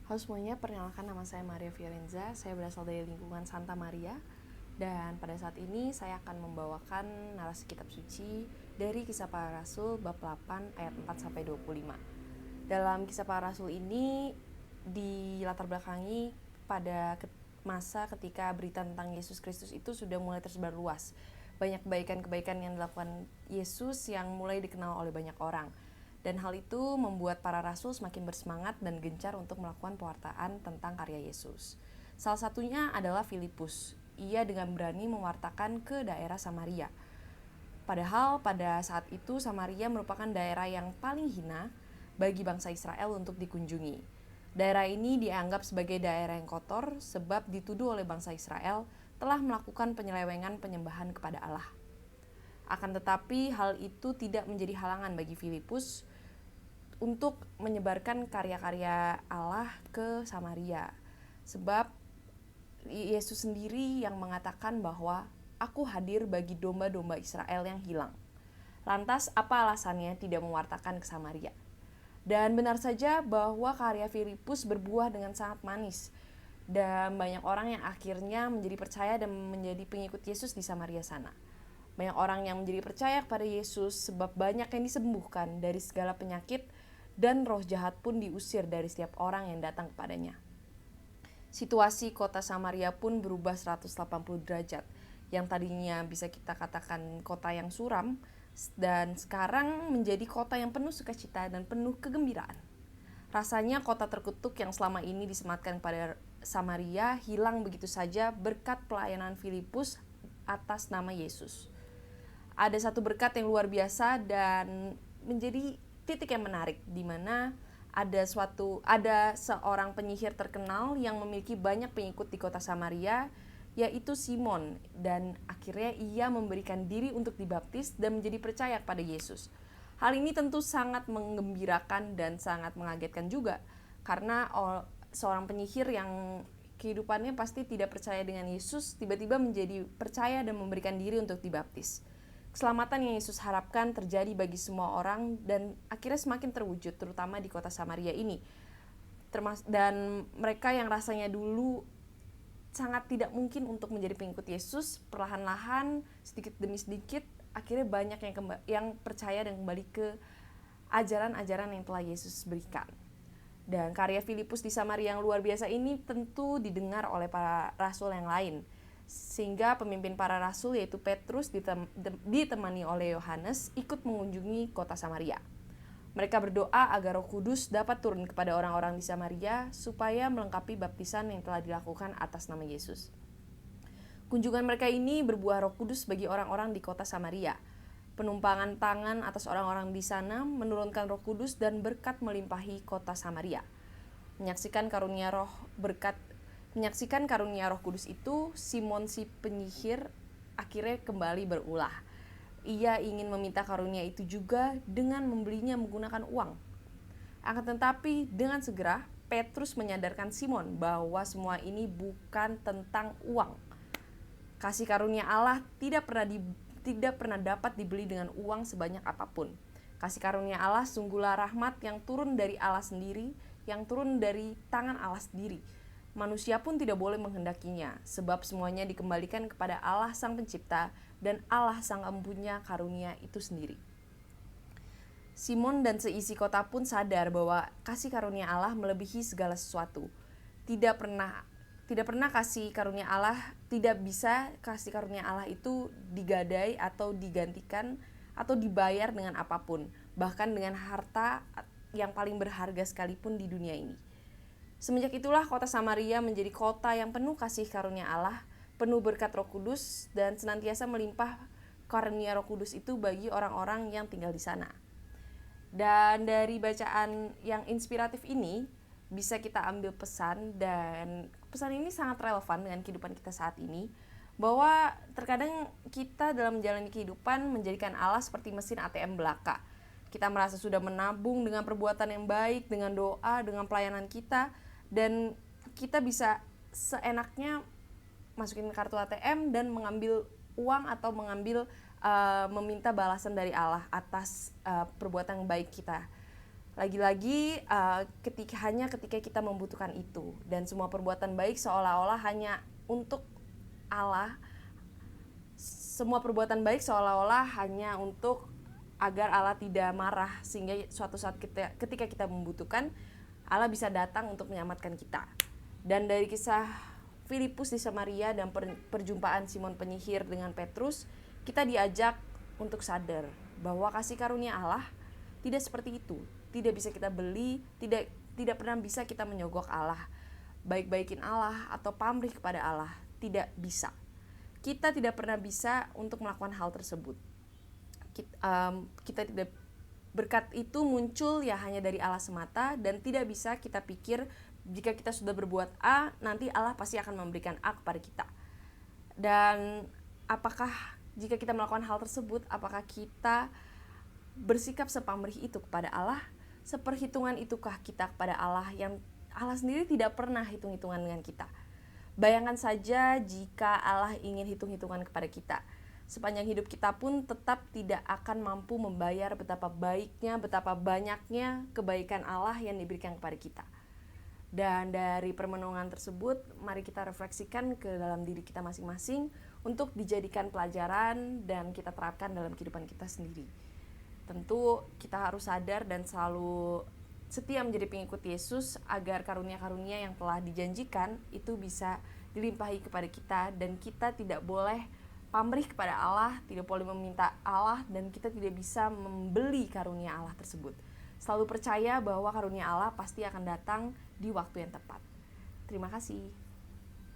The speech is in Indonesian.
Halo semuanya, perkenalkan nama saya Maria Fiorenza. Saya berasal dari lingkungan Santa Maria. Dan pada saat ini saya akan membawakan narasi kitab suci dari Kisah Para Rasul bab 8 ayat 4-25. Dalam Kisah Para Rasul ini dilatar belakangi pada masa ketika berita tentang Yesus Kristus itu sudah mulai tersebar luas. Banyak kebaikan-kebaikan yang dilakukan Yesus yang mulai dikenal oleh banyak orang. Dan hal itu membuat para rasul semakin bersemangat dan gencar untuk melakukan pewartaan tentang karya Yesus. Salah satunya adalah Filipus. Ia dengan berani mewartakan ke daerah Samaria. Padahal pada saat itu Samaria merupakan daerah yang paling hina bagi bangsa Israel untuk dikunjungi. Daerah ini dianggap sebagai daerah yang kotor sebab dituduh oleh bangsa Israel telah melakukan penyelewengan penyembahan kepada Allah. Akan tetapi hal itu tidak menjadi halangan bagi Filipus untuk menyebarkan karya-karya Allah ke Samaria. Sebab Yesus sendiri yang mengatakan bahwa aku hadir bagi domba-domba Israel yang hilang. Lantas apa alasannya tidak mewartakan ke Samaria? Dan benar saja bahwa karya Filipus berbuah dengan sangat manis. Dan banyak orang yang akhirnya menjadi percaya dan menjadi pengikut Yesus di Samaria sana. Banyak orang yang menjadi percaya kepada Yesus sebab banyak yang disembuhkan dari segala penyakit dan roh jahat pun diusir dari setiap orang yang datang kepadanya. Situasi kota Samaria pun berubah 180 derajat. Yang tadinya bisa kita katakan kota yang suram dan sekarang menjadi kota yang penuh sukacita dan penuh kegembiraan. Rasanya kota terkutuk yang selama ini disematkan pada Samaria hilang begitu saja berkat pelayanan Filipus atas nama Yesus. Ada satu berkat yang luar biasa dan menjadi titik yang menarik di mana ada seorang penyihir terkenal yang memiliki banyak pengikut di kota Samaria, yaitu Simon, dan akhirnya ia memberikan diri untuk dibaptis dan menjadi percaya kepada Yesus. Hal ini tentu sangat menggembirakan dan sangat mengagetkan juga karena seorang penyihir yang kehidupannya pasti tidak percaya dengan Yesus tiba-tiba menjadi percaya dan memberikan diri untuk dibaptis. Keselamatan yang Yesus harapkan terjadi bagi semua orang dan akhirnya semakin terwujud terutama di kota Samaria ini. Dan mereka yang rasanya dulu sangat tidak mungkin untuk menjadi pengikut Yesus, perlahan-lahan sedikit demi sedikit akhirnya banyak yang percaya dan kembali ke ajaran-ajaran yang telah Yesus berikan. Dan karya Filipus di Samaria yang luar biasa ini tentu didengar oleh para rasul yang lain. Sehingga pemimpin para rasul yaitu Petrus ditemani oleh Yohanes ikut mengunjungi kota Samaria. Mereka berdoa agar Roh Kudus dapat turun kepada orang-orang di Samaria supaya melengkapi baptisan yang telah dilakukan atas nama Yesus. Kunjungan mereka ini berbuah Roh Kudus bagi orang-orang di kota Samaria. Penumpangan tangan atas orang-orang di sana menurunkan Roh Kudus dan berkat melimpahi kota Samaria. Menyaksikan karunia Roh Kudus itu, Simon si penyihir akhirnya kembali berulah. Ia ingin meminta karunia itu juga dengan membelinya menggunakan uang. Akan tetapi dengan segera Petrus menyadarkan Simon bahwa semua ini bukan tentang uang. Kasih karunia Allah tidak pernah dapat dibeli dengan uang sebanyak apapun. Kasih karunia Allah sungguhlah rahmat yang turun dari Allah sendiri, yang turun dari tangan Allah sendiri. Manusia pun tidak boleh menghendakinya, sebab semuanya dikembalikan kepada Allah Sang Pencipta dan Allah Sang Empunya karunia itu sendiri. Simon dan seisi kota pun sadar bahwa kasih karunia Allah melebihi segala sesuatu. Tidak bisa kasih karunia Allah itu digadai atau digantikan atau dibayar dengan apapun, bahkan dengan harta yang paling berharga sekalipun di dunia ini. Semenjak itulah kota Samaria menjadi kota yang penuh kasih karunia Allah, penuh berkat Roh Kudus dan senantiasa melimpah karunia Roh Kudus itu bagi orang-orang yang tinggal di sana. Dan dari bacaan yang inspiratif ini bisa kita ambil pesan, dan pesan ini sangat relevan dengan kehidupan kita saat ini, bahwa terkadang kita dalam menjalani kehidupan menjadikan Allah seperti mesin ATM belaka. Kita merasa sudah menabung dengan perbuatan yang baik, dengan doa, dengan pelayanan kita, dan kita bisa seenaknya masukin kartu ATM dan mengambil uang atau meminta balasan dari Allah atas perbuatan baik kita. Lagi-lagi ketika kita membutuhkan itu, dan semua perbuatan baik seolah-olah hanya untuk Allah. Semua perbuatan baik seolah-olah hanya untuk agar Allah tidak marah, sehingga suatu saat ketika kita membutuhkan, Allah bisa datang untuk menyelamatkan kita. Dan dari kisah Filipus di Samaria dan perjumpaan Simon penyihir dengan Petrus, kita diajak untuk sadar bahwa kasih karunia Allah tidak seperti itu. Tidak bisa kita beli, tidak pernah bisa kita menyogok Allah, baik-baikin Allah atau pamrih kepada Allah. Tidak bisa. Kita tidak pernah bisa untuk melakukan hal tersebut. Kita tidak, berkat itu muncul ya hanya dari Allah semata, dan tidak bisa kita pikir jika kita sudah berbuat A, nanti Allah pasti akan memberikan A kepada kita. Dan apakah jika kita melakukan hal tersebut, apakah kita bersikap sepamrih itu kepada Allah? Seperhitungan itukah kita kepada Allah yang Allah sendiri tidak pernah hitung-hitungan dengan kita? Bayangkan saja jika Allah ingin hitung-hitungan kepada kita. Sepanjang hidup kita pun tetap tidak akan mampu membayar betapa baiknya, betapa banyaknya kebaikan Allah yang diberikan kepada kita. Dan dari permenungan tersebut, mari kita refleksikan ke dalam diri kita masing-masing untuk dijadikan pelajaran dan kita terapkan dalam kehidupan kita sendiri. Tentu kita harus sadar dan selalu setia menjadi pengikut Yesus agar karunia-karunia yang telah dijanjikan itu bisa dilimpahi kepada kita, dan kita tidak boleh pamrih kepada Allah, tidak boleh meminta Allah, dan kita tidak bisa membeli karunia Allah tersebut. Selalu percaya bahwa karunia Allah pasti akan datang di waktu yang tepat. Terima kasih.